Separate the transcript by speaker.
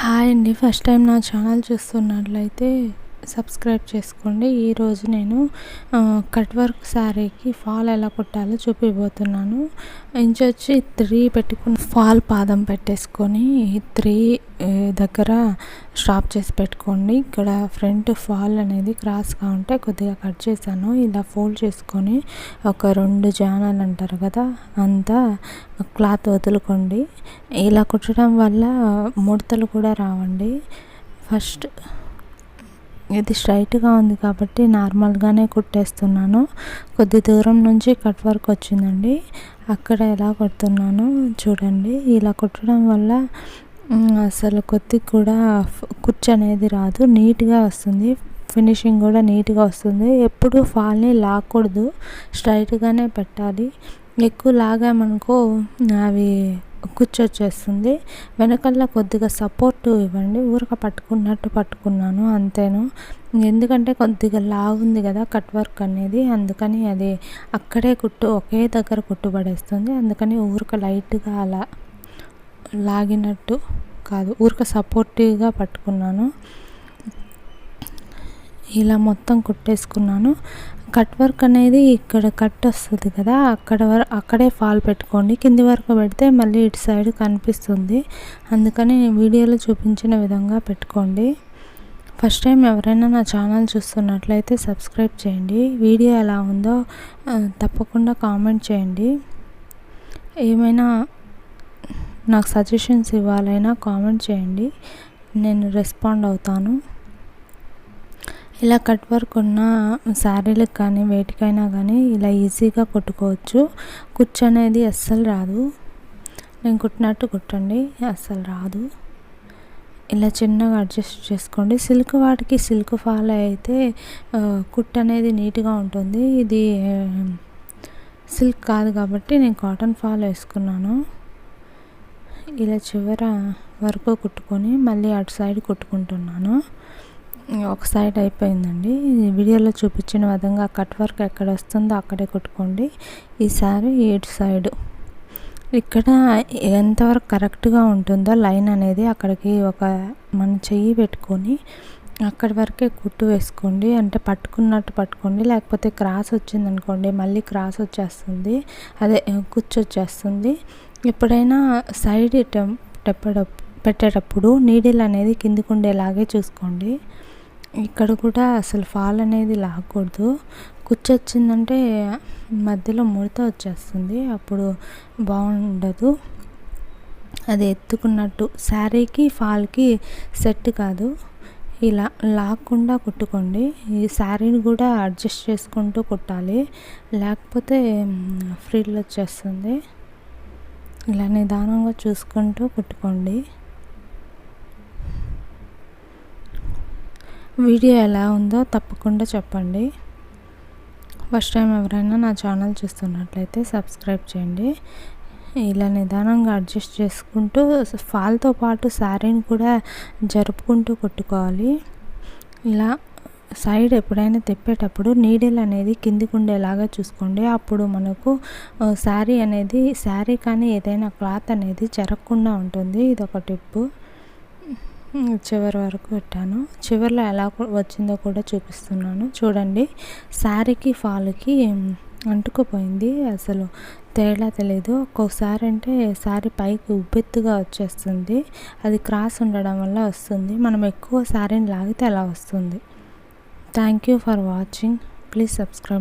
Speaker 1: Hi అండి. First time నా channel చూస్తున్నట్లయితే సబ్స్క్రైబ్ చేసుకోండి. ఈరోజు నేను కట్ వర్క్ శారీకి ఫాల్ ఎలా కుట్టాలో చూపిపోతున్నాను. ఇంచొచ్చి 3 పెట్టుకుని ఫాల్ పాదం పెట్టేసుకొని 3 దగ్గర స్టాప్ చేసి పెట్టుకోండి. ఇక్కడ ఫ్రంట్ ఫాల్ అనేది క్రాస్గా ఉంటే కొద్దిగా కట్ చేశాను. ఇలా ఫోల్డ్ చేసుకొని ఒక 2 జానాలు అంటారు కదా, అంతా క్లాత్ వదులుకోండి. ఇలా కుట్టడం వల్ల ముడతలు కూడా రావండి. ఫస్ట్ ఇది స్ట్రైట్గా ఉంది కాబట్టి నార్మల్గానే కుట్టేస్తున్నాను. కొద్ది దూరం నుంచి కట్ వర్క్ వచ్చిందండి, అక్కడ ఎలా కుడుతున్నాను చూడండి. ఇలా కుట్టడం వల్ల అసలు కొద్దిగా కూడా కుచ్చు అనేది రాదు, నీట్గా వస్తుంది. ఫినిషింగ్ కూడా నీట్గా వస్తుంది. ఎప్పుడు ఫాల్ని లాక్కూడదు, స్ట్రైట్గానే పెట్టాలి. ఎక్కువ లాగామనుకో అవి కుచ్చు వచ్చేస్తుంది. వెనకల్లా కొద్దిగా సపోర్ట్ ఇవ్వండి. ఊరక పట్టుకున్నట్టు పట్టుకున్నాను అంతేను. ఎందుకంటే కొద్దిగా లాగుంది కదా కట్ వర్క్ అనేది, అందుకని అది అక్కడే ఒకే దగ్గర కుట్టుబడేస్తుంది. అందుకని ఊరక లైట్గా అలా లాగినట్టు కాదు, ఊరక సపోర్టివ్గా పట్టుకున్నాను. ఇలా మొత్తం కుట్టేసుకున్నాను. కట్ వర్క్ అనేది ఇక్కడ కట్ వస్తుంది కదా, అక్కడే ఫాల్ పెట్టుకోండి. కింది వరకు పెడితే మళ్ళీ ఇటు సైడ్ కనిపిస్తుంది. అందుకని వీడియోలో చూపించిన విధంగా పెట్టుకోండి. ఫస్ట్ టైం ఎవరైనా నా ఛానల్ చూస్తున్నట్లయితే సబ్స్క్రైబ్ చేయండి. వీడియో ఎలా ఉందో తప్పకుండా కామెంట్ చేయండి. ఏమైనా నాకు సజెషన్స్ ఇవ్వాలైనా కామెంట్ చేయండి, నేను రెస్పాండ్ అవుతాను. ఇలా కట్ వర్క్ ఉన్న శారీలకు కానీ వేటికైనా కానీ ఇలా ఈజీగా కుట్టుకోవచ్చు. కుచ్చు అనేది అస్సలు రాదు. నేను కుట్టినట్టు కుట్టండి, అస్సలు రాదు. ఇలా చిన్నగా అడ్జస్ట్ చేసుకోండి. సిల్క్ వాటికి సిల్క్ ఫాల్ అయితే కుట్టు అనేది నీట్గా ఉంటుంది. ఇది సిల్క్ కాదు కాబట్టి నేను కాటన్ ఫాల్ వేసుకున్నాను. ఇలా చివర వరకు కుట్టుకొని మళ్ళీ అటు సైడ్ కుట్టుకుంటున్నాను. ఒక సైడ్ అయిపోయిందండి. వీడియోలో చూపించిన విధంగా కట్ వర్క్ ఎక్కడ వస్తుందో అక్కడే కుట్టుకోండి. ఈసారి ఇటు సైడు ఇక్కడ ఎంతవరకు కరెక్ట్గా ఉంటుందో లైన్ అనేది అక్కడికి మన చెయ్యి పెట్టుకొని అక్కడి వరకే కుట్టు వేసుకోండి. అంటే పట్టుకున్నట్టు పట్టుకోండి, లేకపోతే క్రాస్ వచ్చిందనుకోండి మళ్ళీ క్రాస్ వచ్చేస్తుంది, అదే కుచ్చు వచ్చేస్తుంది. ఎప్పుడైనా సైడ్ పెట్టేటప్పుడు నీడిల్ అనేది కిందికి ఉండేలాగే చూసుకోండి. ఇక్కడ కూడా అసలు ఫాల్ అనేది లాగకూడదు. కుచ్చు వచ్చిందంటే మధ్యలో ముడత వచ్చేస్తుంది, అప్పుడు బాగుండదు. అది ఎత్తుకున్నట్టు శారీకి ఫాల్కి సెట్ కాదు. ఇలా లాక్కుండా కుట్టుకోండి. ఈ శారీని కూడా అడ్జస్ట్ చేసుకుంటూ కుట్టాలి, లేకపోతే ఫ్రిల్ వచ్చేస్తుంది. ఇలా నిదానంగా చూసుకుంటూ కుట్టుకోండి. వీడియో ఎలా ఉందో తప్పకుండా చెప్పండి. ఫస్ట్ టైం ఎవరైనా నా ఛానల్ చూస్తున్నట్లయితే సబ్స్క్రైబ్ చేయండి. ఇలా నిదానంగా అడ్జస్ట్ చేసుకుంటూ ఫాల్తో పాటు శారీని కూడా జరుపుకుంటూ కుట్టుకోవాలి. ఇలా సైడ్ ఎప్పుడైనా తిప్పేటప్పుడు నీడిల్ అనేది కిందికి ఉండేలాగా చూసుకోండి. అప్పుడు మనకు శారీ కానీ ఏదైనా క్లాత్ అనేది జరగకుండా ఉంటుంది. ఇదొక టిప్పు. చివరి వరకు పెట్టాను. చివరిలో ఎలా వచ్చిందో కూడా చూపిస్తున్నాను చూడండి. శారీకి ఫాల్కి అంటుకుపోయింది, అసలు తేడా తెలియదు. ఒక్కోసారి అంటే శారీ పైకి ఉబ్బెత్తుగా వచ్చేస్తుంది, అది క్రాస్ ఉండడం వల్ల వస్తుంది. మనం ఎక్కువ శారీని లాగితే అలా వస్తుంది. Thank you for watching. Please subscribe.